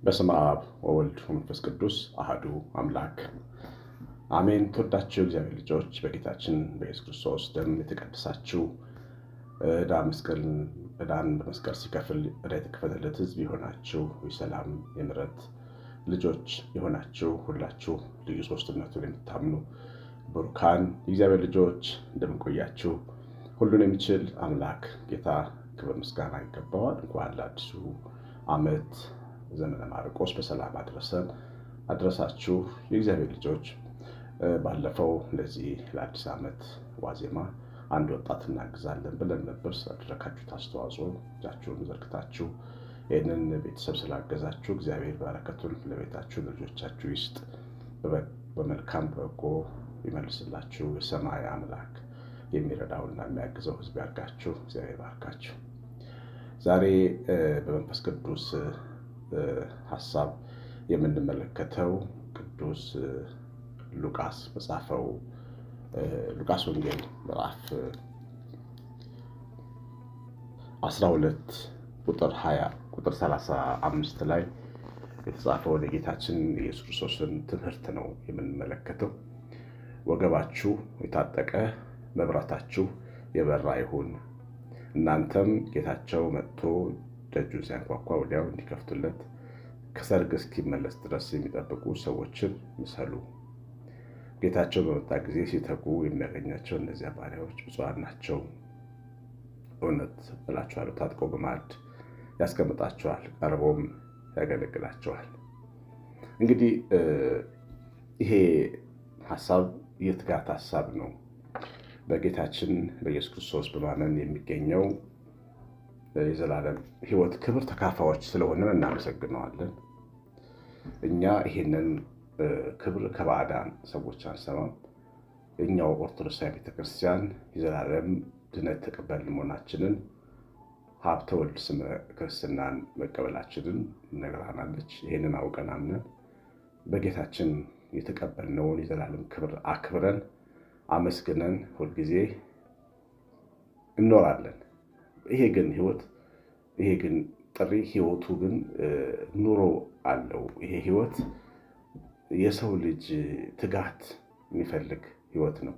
በስመ አብ ወወልድ ወመንፈስ ቅዱስ አሐዱ አምላክ አሜን። ተወዳችሁ እግዚአብሔር ልጆች በጌታችን በኢየሱስ ክርስቶስ ደም የተቀደሳችሁ ዕዳን በመስቀል ሲከፍል ዕዳ የተከፈለለት ሕዝብ የሆናችሁ የሰላም የምሕረት ልጆች የሆናችሁ ሁላችሁ ልዩ ሦስትነቱን የምታምኑ ብሩካን የእግዚአብሔር ልጆች እንደምንቆያችሁ ሁሉን የሚችል አምላክ ጌታ ክብር ምስጋና ይገባዋል። እንኳን ለአዲሱ ዓመት ዘመነ ማርቆስ በሰላም አድረሳችሁ የእግዚአብሔር ልጆች። ባለፈው ለዚህ ለአዲስ ዓመት ዋዜማ አንድ ወጣት እናግዛለን ብለን ነበር። ስላደረጋችሁት አስተዋጽኦ እጃችሁን ዘርግታችሁ ይህንን ቤተሰብ ስላገዛችሁ እግዚአብሔር በረከቱን ለቤታችሁ ለልጆቻችሁ ይስጥ፣ በመልካም በጎ ይመልስላችሁ። የሰማይ አምላክ የሚረዳውና የሚያግዘው ሕዝብ ያርጋችሁ። እግዚአብሔር ባርካችሁ። ዛሬ በመንፈስ ቅዱስ ሐሳብ የምንመለከተው ቅዱስ ሉቃስ በጻፈው ሉቃስ ወንጌል ምዕራፍ 12 ቁጥር 20 ቁጥር 35 ላይ የተጻፈውን የጌታችን የኢየሱስ ክርስቶስን ትምህርት ነው የምንመለከተው። ወገባችሁ የታጠቀ መብራታችሁ የበራ ይሁን፣ እናንተም ጌታቸው መጥቶ ደጁን ሲያንኳኳ ወዲያው እንዲከፍቱለት ከሰርግ እስኪመለስ ድረስ የሚጠብቁ ሰዎችን ምሰሉ። ጌታቸው በመጣ ጊዜ ሲተጉ የሚያገኛቸው እነዚያ ባሪያዎች ብፁዓን ናቸው። እውነት እላችኋለሁ ታጥቆ በማዕድ ያስቀምጣቸዋል፣ ቀርቦም ያገለግላቸዋል። እንግዲህ ይሄ ሐሳብ የትጋት ሐሳብ ነው። በጌታችን በኢየሱስ ክርስቶስ በማመን የሚገኘው የዘላለም ሕይወት ክብር ተካፋዮች ስለሆነን እናመሰግነዋለን። እኛ ይሄንን ክብር ከባዕዳን ሰዎች አንሰማም። እኛው ኦርቶዶክሳዊ ቤተክርስቲያን የዘላለም ድነት ተቀበልን መሆናችንን ሀብተ ወልድ ስመ ክርስትናን መቀበላችንን ነግራናለች። ይህንን አውቀን አምነን በጌታችን የተቀበልነውን የዘላለም ክብር አክብረን አመስግነን ሁልጊዜ እንኖራለን። ይሄ ግን ጥሪ ህይወቱ ግን ኑሮ አለው። ይሄ ህይወት የሰው ልጅ ትጋት የሚፈልግ ህይወት ነው።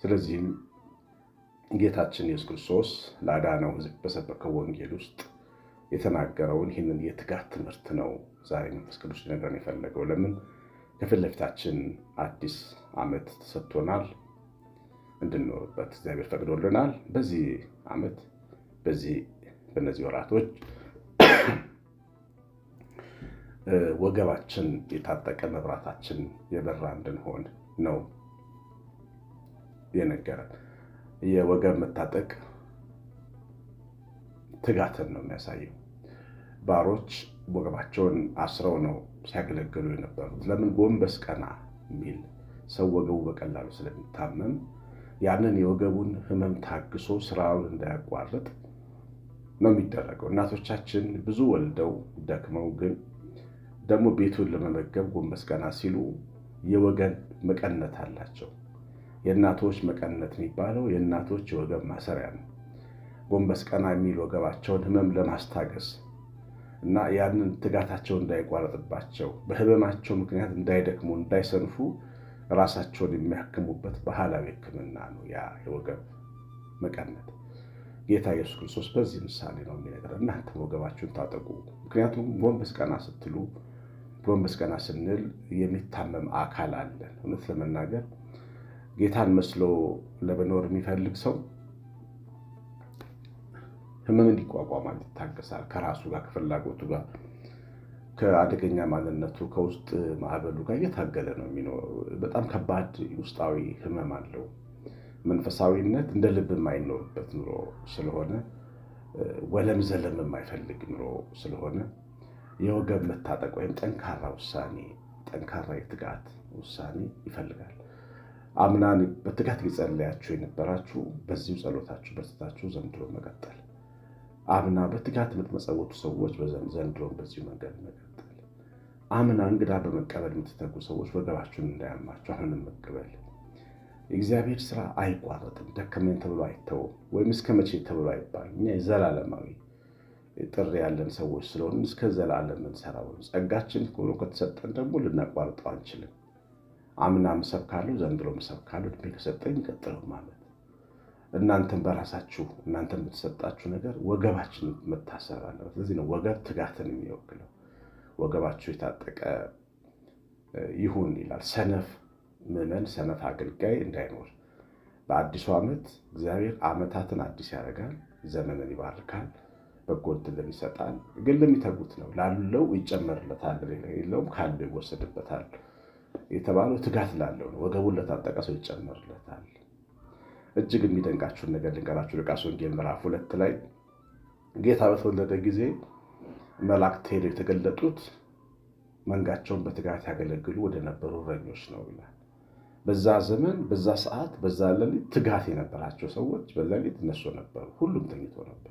ስለዚህም ጌታችን ኢየሱስ ክርስቶስ ለአዳነው ሕዝብ በሰበከው ወንጌል ውስጥ የተናገረውን ይህንን የትጋት ትምህርት ነው ዛሬ መንፈስ ቅዱስ ሊነግረን የፈለገው። ለምን ከፊት ለፊታችን አዲስ ዓመት ተሰጥቶናል፣ እንድንኖርበት እግዚአብሔር ፈቅዶልናል። በዚህ ዓመት በእነዚህ ወራቶች ወገባችን የታጠቀ መብራታችን የበራ እንድንሆን ነው የነገረን። የወገብ መታጠቅ ትጋትን ነው የሚያሳየው። ባሮች ወገባቸውን አስረው ነው ሲያገለግሉ የነበሩት። ለምን? ጎንበስ ቀና የሚል ሰው ወገቡ በቀላሉ ስለሚታመም ያንን የወገቡን ህመም ታግሶ ስራውን እንዳያቋርጥ ነው የሚደረገው። እናቶቻችን ብዙ ወልደው ደክመው ግን ደግሞ ቤቱን ለመመገብ ጎንበስ ቀና ሲሉ የወገን መቀነት አላቸው። የእናቶች መቀነት የሚባለው የእናቶች የወገብ ማሰሪያ ነው። ጎንበስ ቀና የሚል ወገባቸውን ህመም ለማስታገስ እና ያንን ትጋታቸው እንዳይቋረጥባቸው በህመማቸው ምክንያት እንዳይደክሙ እንዳይሰንፉ ራሳቸውን የሚያክሙበት ባህላዊ ሕክምና ነው ያ የወገብ መቀነት። ጌታ ኢየሱስ ክርስቶስ በዚህ ምሳሌ ነው የሚነግረን፣ እናንተ ወገባችሁን ታጠቁ። ምክንያቱም ጎንበስ ቀና ስትሉ፣ ጎንበስ ቀና ስንል የሚታመም አካል አለን። እውነት ለመናገር ጌታን መስሎ ለመኖር የሚፈልግ ሰው ህመምን ይቋቋማል፣ ይታገሳል። ከራሱ ጋር ከፍላጎቱ ጋር ከአደገኛ ማንነቱ ከውስጥ ማዕበሉ ጋር እየታገለ ነው የሚኖረው። በጣም ከባድ ውስጣዊ ህመም አለው። መንፈሳዊነት እንደ ልብ የማይኖርበት ኑሮ ስለሆነ፣ ወለም ዘለም የማይፈልግ ኑሮ ስለሆነ የወገብ መታጠቅ ወይም ጠንካራ ውሳኔ፣ ጠንካራ የትጋት ውሳኔ ይፈልጋል። አምናን በትጋት ሊጸለያችሁ የነበራችሁ በዚሁ ጸሎታችሁ በርትታችሁ ዘንድሮ መቀጠል። አምና በትጋት የምትመጸውቱ ሰዎች ዘንድሮን በዚሁ መንገድ መቀጠል። አምና እንግዳ በመቀበል የምትተጉ ሰዎች ወገባችሁን እንዳያማችሁ አሁንም መቀበል። የእግዚአብሔር ስራ አይቋረጥም። ደከመኝ ተብሎ አይተውም፣ ወይም እስከ መቼ ተብሎ አይባልም። እኛ የዘላለማዊ ጥሪ ያለን ሰዎች ስለሆን እስከ ዘላለም እንሰራው። ጸጋችን ሆኖ ከተሰጠን ደግሞ ልናቋርጠው አንችልም። አምና እሰብካለሁ፣ ዘንድሮ እሰብካለሁ፣ እድሜ ከሰጠኝ ቀጥለው ማለት እናንተም በራሳችሁ እናንተም በተሰጣችሁ ነገር ወገባችን መታሰር አለበት። ስለዚህ ነው ወገብ ትጋትን የሚወክለው። ወገባችሁ የታጠቀ ይሁን ይላል። ሰነፍ ምዕመን፣ ሰነፍ አገልጋይ እንዳይኖር። በአዲሱ ዓመት እግዚአብሔር ዓመታትን አዲስ ያደርጋል፣ ዘመንን ይባርካል፣ በጎ ዕድልን ይሰጣል። ግን ለሚተጉት ነው። ላለው ይጨመርለታል፣ የለውም ካለው ይወሰድበታል የተባለው ትጋት ላለው ነው። ወገቡን ለታጠቀ ሰው ይጨመርለታል። እጅግ የሚደንቃችሁን ነገር ልንገራችሁ። ሉቃስ ወንጌል ምዕራፍ 2 ላይ ጌታ በተወለደ ጊዜ መላእክት ሄደው የተገለጡት መንጋቸውን በትጋት ያገለግሉ ወደ ነበሩ እረኞች ነው ይላል። በዛ ዘመን፣ በዛ ሰዓት፣ በዛ ሌሊት ትጋት የነበራቸው ሰዎች በሌሊት እነሱ ነበሩ። ሁሉም ተኝቶ ነበር።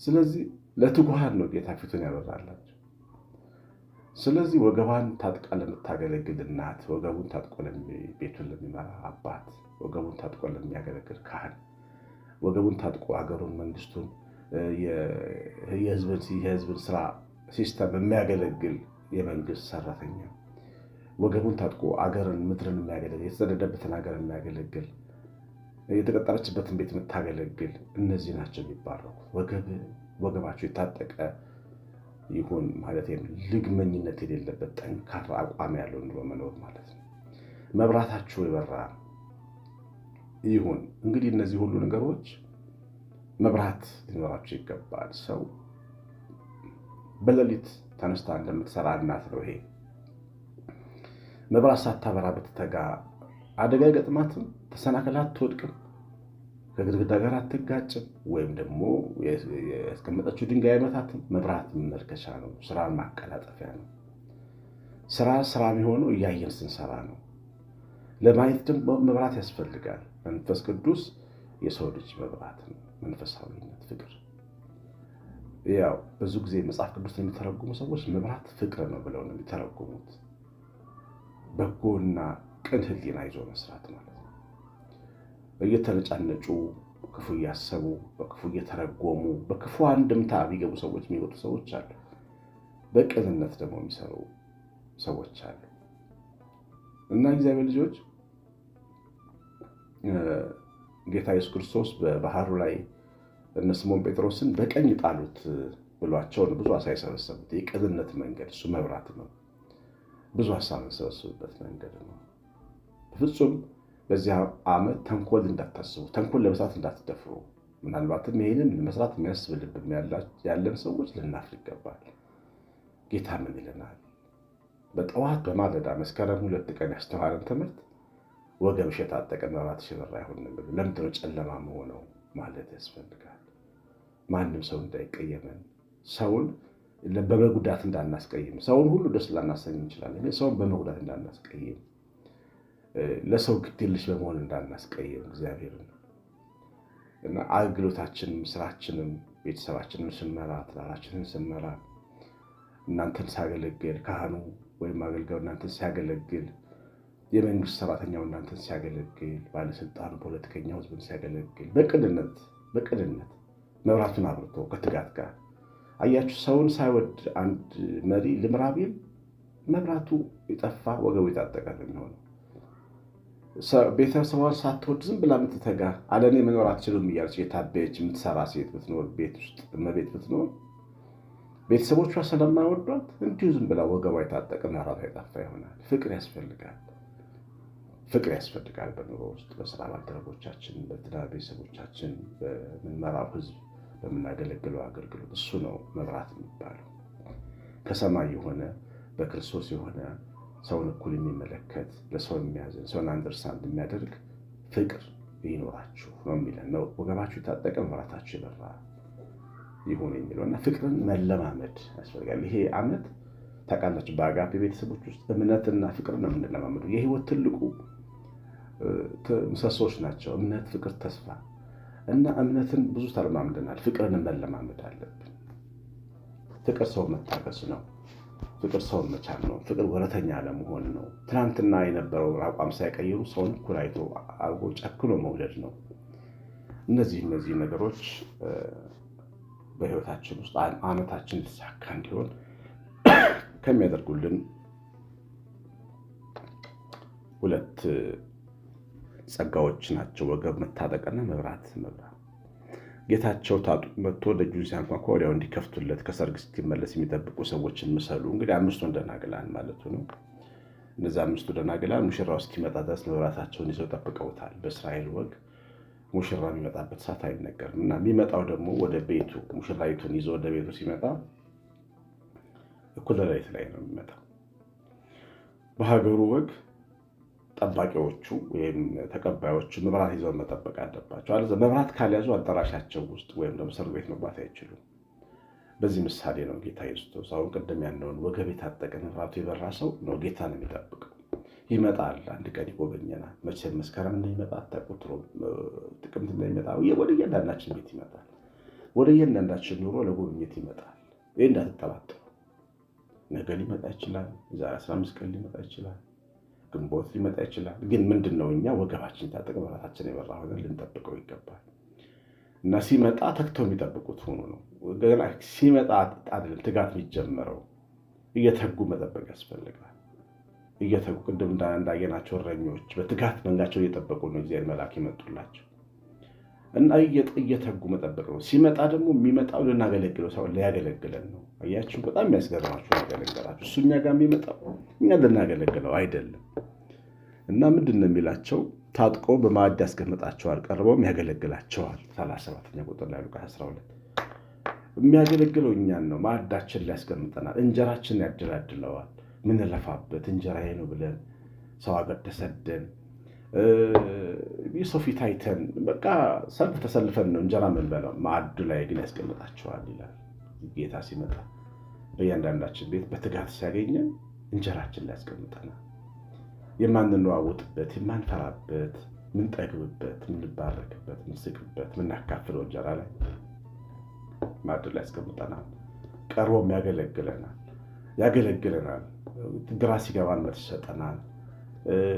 ስለዚህ ለትጉሃን ነው ጌታ ፊቱን ያበራላቸው። ስለዚህ ወገቧን ታጥቃ ለምታገለግል እናት፣ ወገቡን ታጥቆ ቤቱን ለሚመራ አባት፣ ወገቡን ታጥቆ ለሚያገለግል ካህን፣ ወገቡን ታጥቆ አገሩን፣ መንግስቱን፣ የህዝብን ስራ ሲስተም የሚያገለግል የመንግስት ሰራተኛ፣ ወገቡን ታጥቆ አገርን፣ ምድርን የሚያገለግል፣ የተሰደደበትን ሀገር የሚያገለግል፣ የተቀጠረችበትን ቤት የምታገለግል፣ እነዚህ ናቸው የሚባረኩ። ወገባቸው የታጠቀ ይሁን ማለት ልግመኝነት የሌለበት ጠንካራ አቋም ያለው ኑሮ መኖር ማለት ነው። መብራታችሁ የበራ ይሁን። እንግዲህ እነዚህ ሁሉ ነገሮች መብራት ሊኖራቸው ይገባል። ሰው በሌሊት ተነስታ እንደምትሰራ እናት ነው። ይሄ መብራት ሳታበራ ብትተጋ አደጋ አይገጥማትም፣ ተሰናክላ አትወድቅም፣ ከግድግዳ ጋር አትጋጭም፣ ወይም ደግሞ ያስቀመጠችው ድንጋይ አይመታትም። መብራት መመልከቻ ነው፣ ስራን ማቀላጠፊያ ነው። ስራ የሚሆነው እያየን ስንሰራ ነው። ለማየት ደግሞ መብራት ያስፈልጋል። መንፈስ ቅዱስ የሰው ልጅ መብራት ነው። መንፈሳዊነት፣ ፍቅር። ያው ብዙ ጊዜ መጽሐፍ ቅዱስ የሚተረጉሙ ሰዎች መብራት ፍቅር ነው ብለው ነው የሚተረጉሙት። በጎና ቅን ሕሊና ይዞ መስራት ማለት ነው። እየተነጫነጩ ክፉ እያሰቡ በክፉ እየተረጎሙ በክፉ አንድምታ ቢገቡ ሰዎች የሚወጡ ሰዎች አሉ። በቅንነት ደግሞ የሚሰሩ ሰዎች አሉ። እና እግዚአብሔር ልጆች ጌታ ኢየሱስ ክርስቶስ በባህሩ ላይ እነ ስምዖን ጴጥሮስን በቀኝ ጣሉት ብሏቸው ነው ብዙ ዓሣ የሰበሰቡት። የቅንነት መንገድ እሱ መብራት ነው። ብዙ ሀሳብ የሰበሰቡበት መንገድ ነው። በፍጹም በዚህ ዓመት ተንኮል እንዳታስቡ፣ ተንኮል ለመስራት እንዳትደፍሩ። ምናልባትም ይህንን መስራት የሚያስብ ልብ ያለን ሰዎች ልናፍር ይገባል። ጌታ ምን ይለናል? በጠዋት በማለዳ መስከረም 2 ቀን ያስተዋለን ትምህርት ወገብሽ የታጠቀ መብራትሽ የበራ ይሁን። ለምንድን ነው ጨለማ መሆነው ማለት ያስፈልጋል። ማንም ሰው እንዳይቀየመን፣ ሰውን በመጉዳት እንዳናስቀይም፣ ሰውን ሁሉ ደስ ላናሰኝ እንችላለን፣ ግን ሰውን በመጉዳት እንዳናስቀይም፣ ለሰው ግዴለሽ በመሆን እንዳናስቀይም እግዚአብሔርን እና አገልግሎታችንም ስራችንም ቤተሰባችንን ስንመራ ትዳራችንን ስንመራ እናንተን ሲያገለግል ካህኑ ወይም አገልጋዩ እናንተን ሲያገለግል፣ የመንግስት ሰራተኛው እናንተን ሲያገለግል፣ ባለስልጣኑ ፖለቲከኛው ህዝብን ሲያገለግል በቅንነት መብራቱን አብርቶ ከትጋት ጋር አያችሁ። ሰውን ሳይወድ አንድ መሪ ልምራ ቢል መብራቱ የጠፋ ወገቡ የታጠቀ ነው የሚሆነው። ቤተሰቧን ሳትወድ ዝም ብላ የምትተጋ አለኔ መኖር አትችሉም እያለች የታበየች የምትሰራ ሴት ብትኖር፣ ቤት ውስጥ እመቤት ብትኖር፣ ቤተሰቦቿ ስለማይወዷት እንዲሁ ዝም ብላ ወገቧ የታጠቀ መብራቷ የጠፋ ይሆናል። ፍቅር ያስፈልጋል በኑሮ ውስጥ፣ በስራ ባልደረቦቻችን፣ በትዳር ቤተሰቦቻችን፣ በምንመራው ህዝብ፣ በምናገለግለው አገልግሎት። እሱ ነው መብራት የሚባለው። ከሰማይ የሆነ በክርስቶስ የሆነ ሰውን እኩል የሚመለከት ለሰው የሚያዝን ሰውን አንደርስታንድ የሚያደርግ ፍቅር ይኖራችሁ ነው የሚለን ነው። ወገባችሁ የታጠቀ መብራታችሁ የበራ ይሁን የሚለው እና ፍቅርን መለማመድ ያስፈልጋል። ይሄ ዓመት ታውቃላችሁ፣ በአጋፔ ቤተሰቦች ውስጥ እምነትና ፍቅር ነው የምንለማመደው። የህይወት ትልቁ ምሰሶች ናቸው። እምነት፣ ፍቅር፣ ተስፋ እና እምነትን ብዙ ተለማምደናል። ፍቅርን መለማመድ አለብን። ፍቅር ሰው መታገስ ነው። ፍቅር ሰውን መቻል ነው። ፍቅር ወረተኛ ለመሆን ነው። ትናንትና የነበረውን አቋም ሳይቀይሩ ሰውን እኩል አይቶ አርጎ ጨክኖ መውደድ ነው። እነዚህ ነገሮች በሕይወታችን ውስጥ ዓመታችን የተሳካ እንዲሆን ከሚያደርጉልን ሁለት ጸጋዎች ናቸው፣ ወገብ መታጠቅና መብራት መብራት። ጌታቸው መጥቶ ደጁን ሲያንኳኳ ወዲያው እንዲከፍቱለት ከሰርግ እስኪመለስ የሚጠብቁ ሰዎችን ምሰሉ። እንግዲህ 5 ደናግላን ማለቱ ነው። እነዚህ 5 ደናግላን ሙሽራው እስኪመጣ ድረስ መብራታቸውን ይዘው ጠብቀውታል። በእስራኤል ወግ ሙሽራ የሚመጣበት ሰዓት አይነገርም እና የሚመጣው ደግሞ ወደ ቤቱ ሙሽራይቱን ይዞ ወደ ቤቱ ሲመጣ እኩለ ሌሊት ላይ ነው የሚመጣው። በሀገሩ ወግ ጠባቂዎቹ ወይም ተቀባዮቹ መብራት ይዘው መጠበቅ አለባቸው። አለዚያ መብራት ካልያዙ አዳራሻቸው ውስጥ ወይም ደግሞ ሰርግ ቤት መግባት አይችሉም። በዚህ ምሳሌ ነው ጌታ ኢየሱስ አሁን ቅድም ያለውን ወገብ የታጠቀ መብራቱ የበራ ሰው ነው ጌታን የሚጠብቀው። ይመጣል፣ አንድ ቀን ይጎበኘናል። መቼም መስከረም እንደሚመጣ አታውቁት፣ ጥቅምት እንደሚመጣ ወደ እያንዳንዳችን ቤት ይመጣል። ወደ እያንዳንዳችን ኑሮ ለጉብኝት ይመጣል። ይህ እንዳትጠራጠሩ። ነገ ሊመጣ ይችላል፣ የዛሬ 15 ቀን ሊመጣ ይችላል፣ ግንቦት ሊመጣ ይችላል። ግን ምንድን ነው እኛ ወገባችን ታጠቅ መብራታችን የበራ ሆነን ልንጠብቀው ይገባል እና ሲመጣ ተግተው የሚጠብቁት ሆኖ ነው። ገና ሲመጣ አይደለም ትጋት የሚጀመረው፣ እየተጉ መጠበቅ ያስፈልጋል። እየተጉ ቅድም እንዳየናቸው እረኞች በትጋት መንጋቸው እየጠበቁ ነው እግዚአብሔር መልአክ ይመጡላቸው እና እየተጉ መጠበቅ ነው። ሲመጣ ደግሞ የሚመጣው ልናገለግለው ሰው ሊያገለግለን ነው። አያችሁ፣ በጣም የሚያስገርማችሁ ነገራችሁ። እሱ እኛ ጋር የሚመጣው እኛ ልናገለግለው አይደለም። እና ምንድን ነው የሚላቸው? ታጥቆ በማዕድ ያስቀምጣቸዋል፣ ቀርበውም ያገለግላቸዋል። 37ኛ ቁጥር ላይ ሉቃስ 12 የሚያገለግለው እኛን ነው። ማዕዳችን ሊያስቀምጠናል፣ እንጀራችን ያደላድለዋል። ምንለፋበት እንጀራዬ ነው ብለን ሰው ሀገር ተሰደን የሰው ፊት አይተን በቃ ሰልፍ ተሰልፈን ነው እንጀራ የምንበላው። ማዕዱ ላይ ግን ያስቀምጣቸዋል ይላል ጌታ። ሲመጣ በእያንዳንዳችን ቤት በትጋት ሲያገኘን እንጀራችን ላይ ያስቀምጠናል። የማንለዋወጥበት፣ የማንፈራበት፣ ምንጠግብበት፣ ምንባረክበት፣ ምንስቅበት፣ ምናካፍለው እንጀራ ላይ ማዕዱ ላይ ያስቀምጠናል። ቀርቦም ያገለግለናል። ግራ ሲገባን መልስ ይሰጠናል።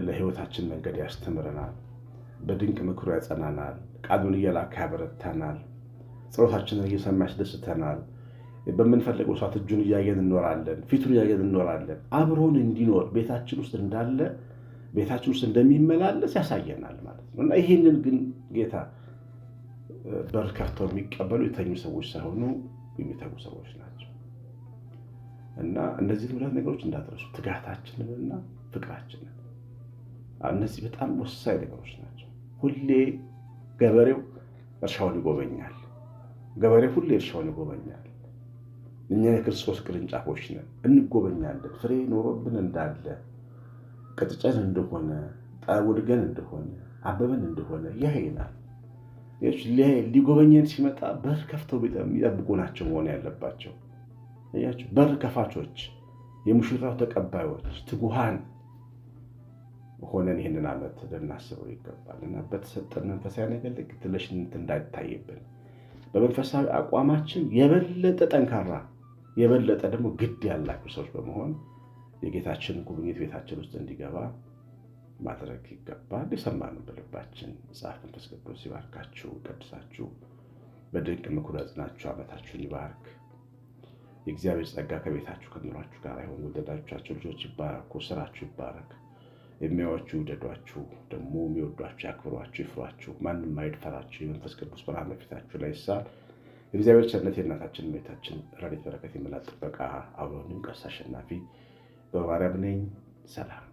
ለሕይወታችን መንገድ ያስተምረናል። በድንቅ ምክሩ ያጸናናል። ቃሉን እየላከ ያበረታናል። ጸሎታችንን እየሰማ ያስደስተናል። በምንፈልገው ሰዓት እጁን እያየን እንኖራለን፣ ፊቱን እያየን እንኖራለን። አብሮን እንዲኖር ቤታችን ውስጥ እንዳለ፣ ቤታችን ውስጥ እንደሚመላለስ ያሳየናል ማለት ነው እና ይህንን ግን ጌታ በር ከፍተው የሚቀበሉ የተኙ ሰዎች ሳይሆኑ የሚተጉ ሰዎች ናቸው። እና እነዚህን ሁለት ነገሮች እንዳትረሱ፣ ትጋታችንንና ፍቅራችንን። እነዚህ በጣም ወሳኝ ነገሮች ናቸው። ሁሌ ገበሬው እርሻውን ይጎበኛል። ገበሬው ሁሌ እርሻውን ይጎበኛል። እኛ የክርስቶስ ቅርንጫፎች ነን፣ እንጎበኛለን። ፍሬ ኖሮብን እንዳለ፣ ቀጥጨን እንደሆነ፣ ጠውልገን እንደሆነ፣ አበበን እንደሆነ ያይናል። ሊጎበኘን ሲመጣ በር ከፍተው የሚጠብቁ ናቸው መሆን ያለባቸው። እያችሁ በር ከፋቾች፣ የሙሽራው ተቀባዮች፣ ትጉሃን ሆነን ይህንን ዓመት ልናስበው ይገባል እና በተሰጠን መንፈሳዊ ነገር ላይ ግትለሽነት እንዳይታይብን በመንፈሳዊ አቋማችን የበለጠ ጠንካራ የበለጠ ደግሞ ግድ ያላቸው ሰዎች በመሆን የጌታችንን ጉብኝት ቤታችን ውስጥ እንዲገባ ማድረግ ይገባል። የሰማነውን በልባችን መጽሐፍ መንፈስ ቅዱስ ይባርካችሁ፣ ቀድሳችሁ በድንቅ ምክሩ ያጽናችሁ፣ ዓመታችሁን ይባርክ። የእግዚአብሔር ጸጋ ከቤታችሁ ከኑሯችሁ ጋር ይሁን። ወደዳችኋቸው ልጆች ይባረኩ፣ ስራችሁ ይባረክ። የሚያዩአችሁ ይውደዷችሁ፣ ደግሞ የሚወዷችሁ ያክብሯችሁ፣ ይፍሯችሁ። ማንም አይድፈራችሁ። የመንፈስ ቅዱስ ብርሃን በፊታችሁ ላይ ይሳል። የእግዚአብሔር ቸርነት፣ የእናታችን እመቤታችን ረድኤት በረከት፣ የመላእክት ጥበቃ አብሮን ይሁን። ቀሲስ አሸናፊ ገብረማርያም ነኝ። ሰላም።